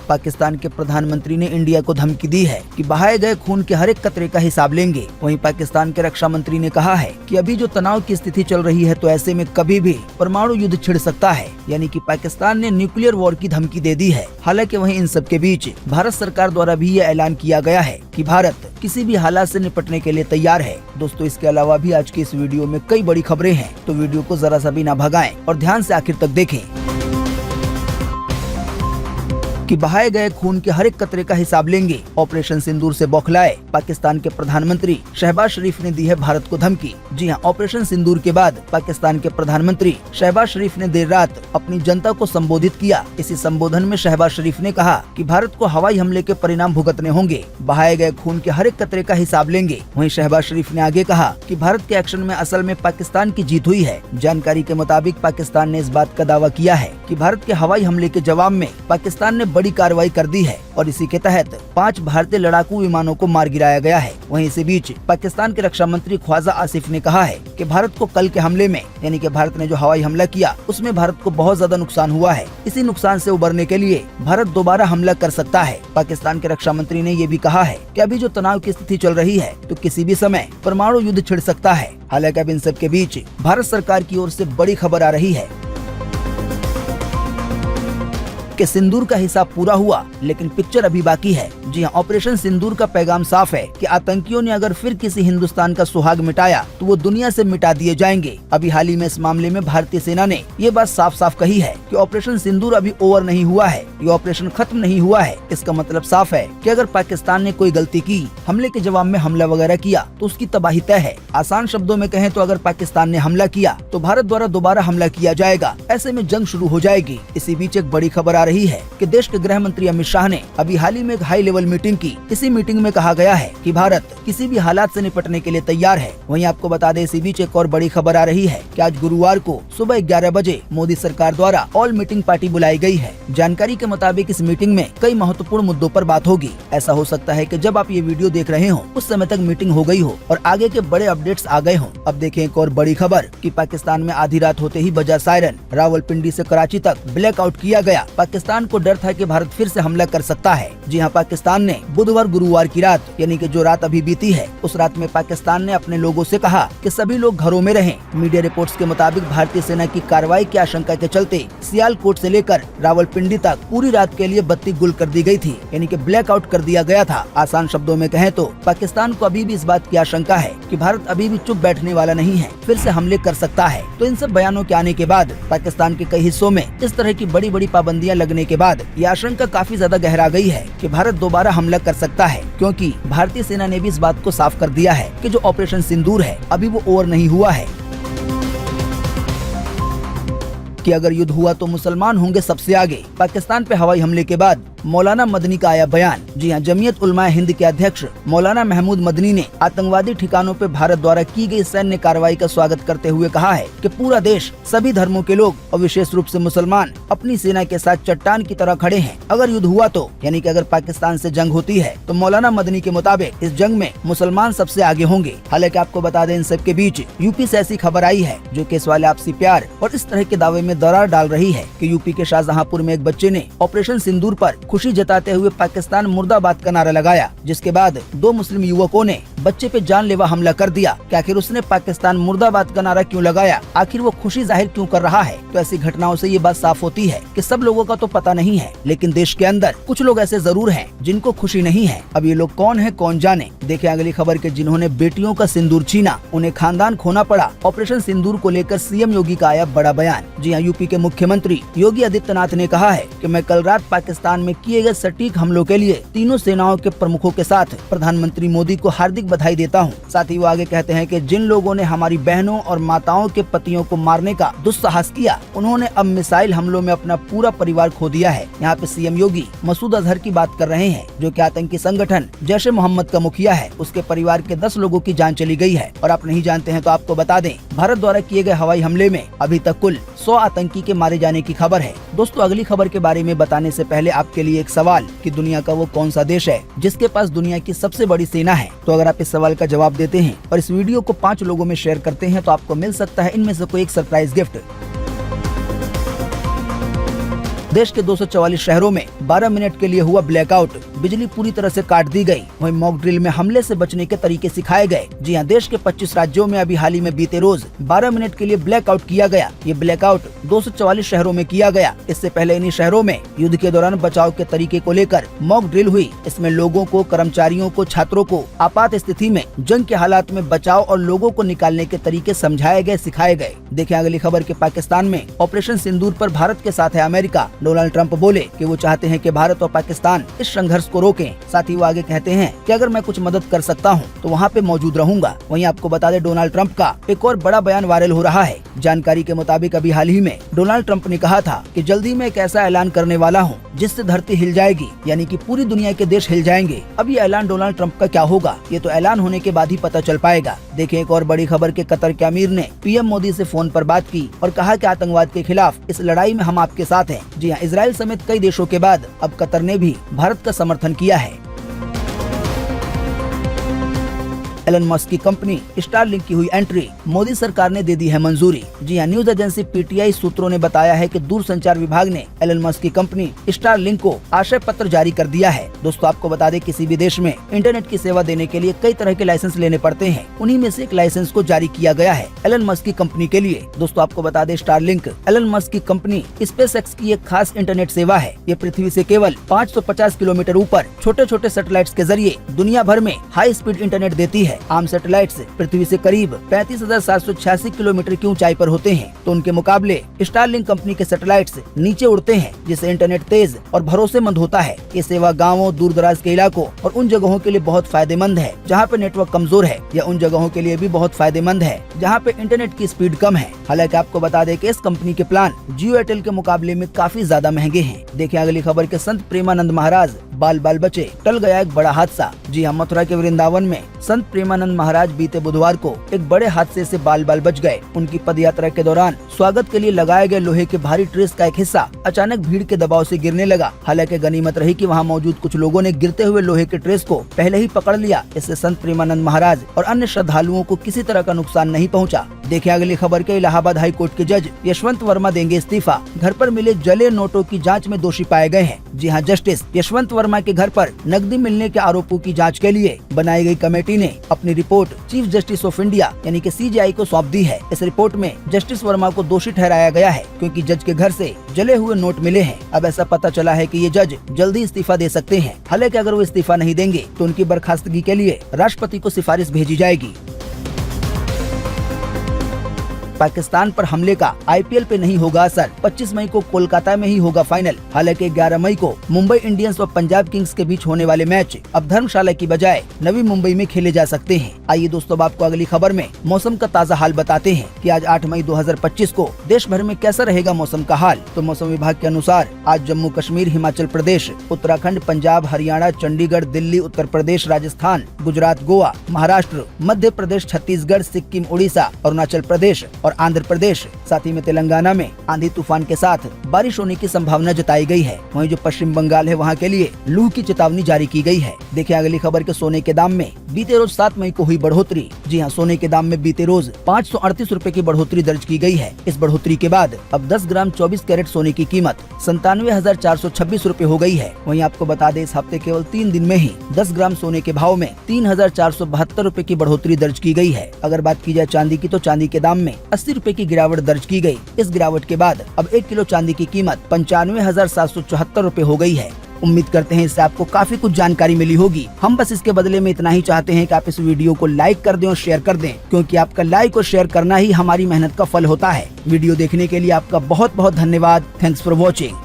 पाकिस्तान के प्रधानमंत्री ने इंडिया को धमकी दी है कि बहाए गए खून के हर एक कतरे का हिसाब लेंगे। वहीं पाकिस्तान के रक्षा मंत्री ने कहा है कि अभी जो तनाव की स्थिति चल रही है तो ऐसे में कभी भी परमाणु युद्ध छिड़ सकता है, यानी कि पाकिस्तान ने न्यूक्लियर वॉर की धमकी दे दी है। हालांकि वहीं इन सब के बीच भारत सरकार द्वारा भी ये ऐलान किया गया है कि भारत किसी भी हालात से निपटने के लिए तैयार है। दोस्तों, इसके अलावा भी आज की इस वीडियो में कई बड़ी खबरें हैं, तो वीडियो को जरा सा भी ना भगाएं और ध्यान से आखिर तक देखें कि बहाए गए खून के हर एक कतरे का हिसाब लेंगे। ऑपरेशन सिंदूर से बौखलाए पाकिस्तान के प्रधानमंत्री शहबाज शरीफ ने दी है भारत को धमकी। जी हां, ऑपरेशन सिंदूर के बाद पाकिस्तान के प्रधानमंत्री शहबाज शरीफ ने देर रात अपनी जनता को संबोधित किया। इसी संबोधन में शहबाज शरीफ ने कहा कि भारत को हवाई हमले के परिणाम भुगतने होंगे, बहाए गए खून के हर एक कतरे का हिसाब लेंगे। वहीं शहबाज शरीफ ने आगे कहा कि भारत के एक्शन में असल में पाकिस्तान की जीत हुई है। जानकारी के मुताबिक पाकिस्तान ने इस बात का दावा किया है कि भारत के हवाई हमले के जवाब में पाकिस्तान ने बड़ी कार्रवाई कर दी है और इसी के तहत 5 भारतीय लड़ाकू विमानों को मार गिराया गया है। वहीं इसी बीच पाकिस्तान के रक्षा मंत्री ख्वाजा आसिफ ने कहा है कि भारत को कल के हमले में, यानी कि भारत ने जो हवाई हमला किया उसमें भारत को बहुत ज्यादा नुकसान हुआ है। इसी नुकसान से उबरने के लिए भारत दोबारा हमला कर सकता है। पाकिस्तान के रक्षा मंत्री ने ये भी कहा है कि अभी जो तनाव की स्थिति चल रही है तो किसी भी समय परमाणु युद्ध छिड़ सकता है। हालांकि अब इन सब के बीच भारत सरकार की ओर से बड़ी खबर आ रही है कि सिंदूर का हिसाब पूरा हुआ, लेकिन पिक्चर अभी बाकी है। जी हां, ऑपरेशन सिंदूर का पैगाम साफ है कि आतंकियों ने अगर फिर किसी हिंदुस्तान का सुहाग मिटाया तो वो दुनिया से मिटा दिए जाएंगे। अभी हाल ही में इस मामले में भारतीय सेना ने ये बात साफ साफ कही है कि ऑपरेशन सिंदूर अभी ओवर नहीं हुआ है, ये ऑपरेशन खत्म नहीं हुआ है। इसका मतलब साफ है कि अगर पाकिस्तान ने कोई गलती की, हमले के जवाब में हमला वगैरह किया तो उसकी तबाही तय है। आसान शब्दों में कहें तो अगर पाकिस्तान ने हमला किया तो भारत द्वारा दोबारा हमला किया जाएगा। ऐसे में जंग शुरू हो जाएगी। इसी बीच एक बड़ी खबर आ रही है कि देश के गृह मंत्री अमित शाह ने अभी हाल ही में एक हाई लेवल मीटिंग की। इसी मीटिंग में कहा गया है कि भारत किसी भी हालात से निपटने के लिए तैयार है। वहीं आपको बता दें, इसी बीच एक और बड़ी खबर आ रही है कि आज गुरुवार को सुबह 11 बजे मोदी सरकार द्वारा ऑल मीटिंग पार्टी बुलाई गई है। जानकारी के मुताबिक इस मीटिंग में कई महत्वपूर्ण मुद्दों पर बात होगी। ऐसा हो सकता है कि जब आप ये वीडियो देख रहे हो उस समय तक मीटिंग हो गई हो और आगे के बड़े अपडेट्स आ गए हो। अब देखें एक और बड़ी खबर कि पाकिस्तान में आधी रात होते ही बजा सायरन। रावलपिंडी से कराची तक ब्लैकआउट किया गया। पाकिस्तान को डर था कि भारत फिर से हमला कर सकता है। जी हाँ, पाकिस्तान ने बुधवार गुरुवार की रात, यानी कि जो रात अभी बीती है, उस रात में पाकिस्तान ने अपने लोगों से कहा कि सभी लोग घरों में रहें। मीडिया रिपोर्ट्स के मुताबिक भारतीय सेना की कार्रवाई की आशंका के चलते सियालकोट से लेकर रावलपिंडी तक पूरी रात के लिए बत्ती गुल कर दी गई थी, यानी कि ब्लैकआउट कर दिया गया था। आसान शब्दों में कहें तो पाकिस्तान को अभी भी इस बात की आशंका है कि भारत अभी भी चुप बैठने वाला नहीं है, फिर से हमले कर सकता है। तो इन सब बयानों के आने के बाद पाकिस्तान के कई हिस्सों में इस तरह की बड़ी बड़ी पाबंदियां लगने के बाद ये आशंका काफी ज्यादा गहरा गई है कि भारत दोबारा हमला कर सकता है, क्योंकि भारतीय सेना ने भी इस बात को साफ कर दिया है कि जो ऑपरेशन सिंदूर है अभी वो ओवर नहीं हुआ है, कि अगर युद्ध हुआ तो मुसलमान होंगे सबसे आगे। पाकिस्तान पे हवाई हमले के बाद मौलाना मदनी का आया बयान। जी हां, जमीयत उलमाए हिंद के अध्यक्ष मौलाना महमूद मदनी ने आतंकवादी ठिकानों पे भारत द्वारा की गई सैन्य कार्रवाई का स्वागत करते हुए कहा है कि पूरा देश, सभी धर्मों के लोग और विशेष रूप से मुसलमान अपनी सेना के साथ चट्टान की तरह खड़े हैं। अगर युद्ध हुआ तो, यानी कि अगर पाकिस्तान से जंग होती है तो मौलाना मदनी के मुताबिक इस जंग में मुसलमान सबसे आगे होंगे। हालांकि आपको बता दें, इन सब के बीच यूपी से ऐसी खबर आई है जो कि इस वाले आपसी प्यार और इस तरह के दावे में दरार डाल रही है कि यूपी के शाहजहांपुर में एक बच्चे ने ऑपरेशन सिंदूर पर खुशी जताते हुए पाकिस्तान मुर्दाबाद का नारा लगाया, जिसके बाद 2 मुस्लिम युवकों ने बच्चे पे जानलेवा हमला कर दिया कि आखिर उसने पाकिस्तान मुर्दाबाद का नारा क्यों लगाया, आखिर वो खुशी जाहिर क्यों कर रहा है। तो ऐसी घटनाओं से ये बात साफ होती है कि सब लोगों का तो पता नहीं है, लेकिन देश के अंदर कुछ लोग ऐसे जरूर हैं जिनको खुशी नहीं है। अब ये लोग कौन है कौन जाने। देखें अगली खबर के जिन्होंने बेटियों का सिंदूर छीना उन्हें खानदान खोना पड़ा। ऑपरेशन सिंदूर को लेकर सीएम योगी का आया बड़ा बयान। जी हाँ, यूपी के मुख्यमंत्री योगी आदित्यनाथ ने कहा है कि मैं कल रात पाकिस्तान में किए गए सटीक हमलों के लिए तीनों सेनाओं के प्रमुखों के साथ प्रधानमंत्री मोदी को हार्दिक बधाई देता हूं। साथ ही वो आगे कहते हैं कि जिन लोगों ने हमारी बहनों और माताओं के पतियों को मारने का दुस्साहस किया, उन्होंने अब मिसाइल हमलों में अपना पूरा परिवार खो दिया है। यहाँ पे सीएम योगी मसूद अजहर की बात कर रहे हैं, जो कि आतंकी संगठन जैश-ए मोहम्मद का मुखिया है। उसके परिवार के 10 लोगों की जान चली गई है। और आप नहीं जानते हैं तो आपको बता दें, भारत द्वारा किए गए हवाई हमले में अभी तक कुल 100 आतंकी के मारे जाने की खबर है। दोस्तों, अगली खबर के बारे में बताने से पहले आपके लिए एक सवाल कि दुनिया का वो कौन सा देश है जिसके पास दुनिया की सबसे बड़ी सेना है। तो अगर आप इस सवाल का जवाब देते हैं और इस वीडियो को 5 लोगों में शेयर करते हैं तो आपको मिल सकता है इनमें से कोई एक सरप्राइज गिफ्ट। देश के 244 शहरों में 12 मिनट के लिए हुआ ब्लैकआउट, बिजली पूरी तरह से काट दी गई। वहीं मॉक ड्रिल में हमले से बचने के तरीके सिखाए गए। जी हां, देश के 25 राज्यों में अभी हाल ही में बीते रोज 12 मिनट के लिए ब्लैकआउट किया गया। ये ब्लैकआउट 244 शहरों में किया गया। इससे पहले इन्हीं शहरों में युद्ध के दौरान बचाव के तरीके को लेकर मॉक ड्रिल हुई। इसमें लोगों को, कर्मचारियों को, छात्रों को आपात स्थिति में, जंग के हालात में बचाव और लोगों को निकालने के तरीके समझाए गए, सिखाए गए। देखें अगली खबर के पाकिस्तान में ऑपरेशन सिंदूर पर भारत के साथ है अमेरिका। डोनाल्ड ट्रंप बोले कि वो चाहते हैं कि भारत और पाकिस्तान इस संघर्ष को रोकें। साथ ही वो आगे कहते हैं कि अगर मैं कुछ मदद कर सकता हूं तो वहां पे मौजूद रहूंगा। वहीं आपको बता दें, डोनाल्ड ट्रंप का एक और बड़ा बयान वायरल हो रहा है। जानकारी के मुताबिक अभी हाल ही में डोनाल्ड ट्रंप ने कहा था कि जल्दी मैं एक ऐसा ऐलान करने वाला हूं जिससे धरती हिल जाएगी, यानी कि पूरी दुनिया के देश हिल जाएंगे। अब ये ऐलान डोनाल्ड ट्रंप का क्या होगा, ये तो ऐलान होने के बाद ही पता चल पाएगा। देखें एक और बड़ी खबर के कतर के अमीर ने पीएम मोदी से फोन पर बात की और कहा कि आतंकवाद के खिलाफ इस लड़ाई में हम आपके साथ हैं। जी हां, इजराइल समेत कई देशों के बाद अब कतर ने भी भारत का समर्थन किया है। एलन मस्क की कंपनी स्टारलिंक की हुई एंट्री मोदी सरकार ने दे दी है मंजूरी। जी हां, न्यूज एजेंसी पीटीआई सूत्रों ने बताया है कि दूरसंचार विभाग ने एलन मस्क की कंपनी स्टारलिंक को आशय पत्र जारी कर दिया है। दोस्तों आपको बता दें, किसी भी देश में इंटरनेट की सेवा देने के लिए कई तरह के लाइसेंस लेने पड़ते हैं। उन्हीं में से एक लाइसेंस को जारी किया गया है एलन मस्क की कंपनी के लिए। दोस्तों आपको बता दें, स्टारलिंक एलन मस्क की कंपनी स्पेसएक्स की एक खास इंटरनेट सेवा है। ये पृथ्वी से केवल 550 किलोमीटर ऊपर छोटे छोटे सैटेलाइट्स के जरिए दुनिया भर में हाई स्पीड इंटरनेट देती है। आम सैटेलाइट्स पृथ्वी से करीब 35,786 किलोमीटर की ऊंचाई पर होते हैं, तो उनके मुकाबले स्टारलिंक कंपनी के सैटेलाइट्स नीचे उड़ते हैं, जिससे इंटरनेट तेज और भरोसेमंद होता है। ये सेवा गाँवों, दूर दराज के इलाकों और उन जगहों के लिए बहुत फायदेमंद है जहाँ पे नेटवर्क कमजोर है, या उन जगहों के लिए भी बहुत फायदेमंद है जहाँ पे इंटरनेट की स्पीड कम है। हालांकि आपको बता दें कि इस कंपनी के प्लान जियो एयरटेल के मुकाबले में काफी ज्यादा महंगे हैं। देखें अगली खबर के संत प्रेमानंद महाराज बाल बाल बचे, टल गया एक बड़ा हादसा। जी हाँ, मथुरा के वृंदावन में संत प्रेमानंद महाराज बीते बुधवार को एक बड़े हादसे से बाल बाल बच गए। उनकी पद यात्रा के दौरान स्वागत के लिए लगाए गए लोहे के भारी ट्रेस का एक हिस्सा अचानक भीड़ के दबाव से गिरने लगा। हालांकि गनीमत रही कि वहां मौजूद कुछ लोगों ने गिरते हुए लोहे के ट्रेस को पहले ही पकड़ लिया। इससे संत प्रेमानंद महाराज और अन्य श्रद्धालुओं को किसी तरह का नुकसान नहीं पहुंचा। देखिए अगली खबर के इलाहाबाद हाई कोर्ट के जज यशवंत वर्मा देंगे इस्तीफा। घर पर मिले जले नोटों की जांच में दोषी पाए गए हैं। जी हां, जस्टिस यशवंत वर्मा के घर पर नकदी मिलने के आरोपों की जांच के लिए बनाई गई कमेटी ने अपनी report chief justice of India यानी कि सीजेआई को सौंप दी है। इस रिपोर्ट में जस्टिस वर्मा को दोषी ठहराया गया है, क्योंकि जज के घर से जले हुए नोट मिले हैं। अब ऐसा पता चला है कि ये जज जल्दी इस्तीफा दे सकते हैं। हालांकि अगर वो इस्तीफा नहीं देंगे तो उनकी बर्खास्तगी के लिए राष्ट्रपति को सिफारिश भेजी जाएगी। पाकिस्तान पर हमले का आईपीएल पे नहीं होगा असर। 25 मई को कोलकाता में ही होगा फाइनल। हालांकि 11 मई को मुंबई इंडियंस और पंजाब किंग्स के बीच होने वाले मैच अब धर्मशाला की बजाय नवी मुंबई में खेले जा सकते हैं। आइए दोस्तों, अब आपको अगली खबर में मौसम का ताज़ा हाल बताते हैं कि आज 8 मई 2025 को देश भर में कैसा रहेगा मौसम का हाल। तो मौसम विभाग के अनुसार आज जम्मू कश्मीर, हिमाचल प्रदेश, उत्तराखंड, पंजाब, हरियाणा, चंडीगढ़, दिल्ली, उत्तर प्रदेश, राजस्थान, गुजरात, गोवा, महाराष्ट्र, मध्य प्रदेश, छत्तीसगढ़, सिक्किम, उड़ीसा, अरुणाचल प्रदेश और आंध्र प्रदेश, साथ ही में तेलंगाना में आंधी तूफान के साथ बारिश होने की संभावना जताई गई है। वहीं जो पश्चिम बंगाल है वहां के लिए लू की चेतावनी जारी की गई है। देखिए अगली खबर के सोने के दाम में बीते रोज 7 मई को हुई बढ़ोतरी। जी हां, सोने के दाम में बीते रोज 538 रुपए की बढ़ोतरी दर्ज की गई है। इस बढ़ोतरी के बाद अब 10 ग्राम 24 कैरेट सोने की कीमत 97,426 रुपए हो गई है। वहीं आपको बता दें, इस हफ्ते केवल 3 दिन में ही 10 ग्राम सोने के भाव में 3,472 रुपए की बढ़ोतरी दर्ज की गई है। अगर बात की जाए चांदी की, तो चांदी के दाम में 80 रुपए की गिरावट दर्ज की गई। इस गिरावट के बाद अब 1 किलो चांदी की कीमत 95,774 रुपए हो गई है। उम्मीद करते हैं इससे आपको काफी कुछ जानकारी मिली होगी। हम बस इसके बदले में इतना ही चाहते हैं कि आप इस वीडियो को लाइक कर दें और शेयर कर दें, क्योंकि आपका लाइक और शेयर करना ही हमारी मेहनत का फल होता है। वीडियो देखने के लिए आपका बहुत बहुत धन्यवाद। Thanks for watching.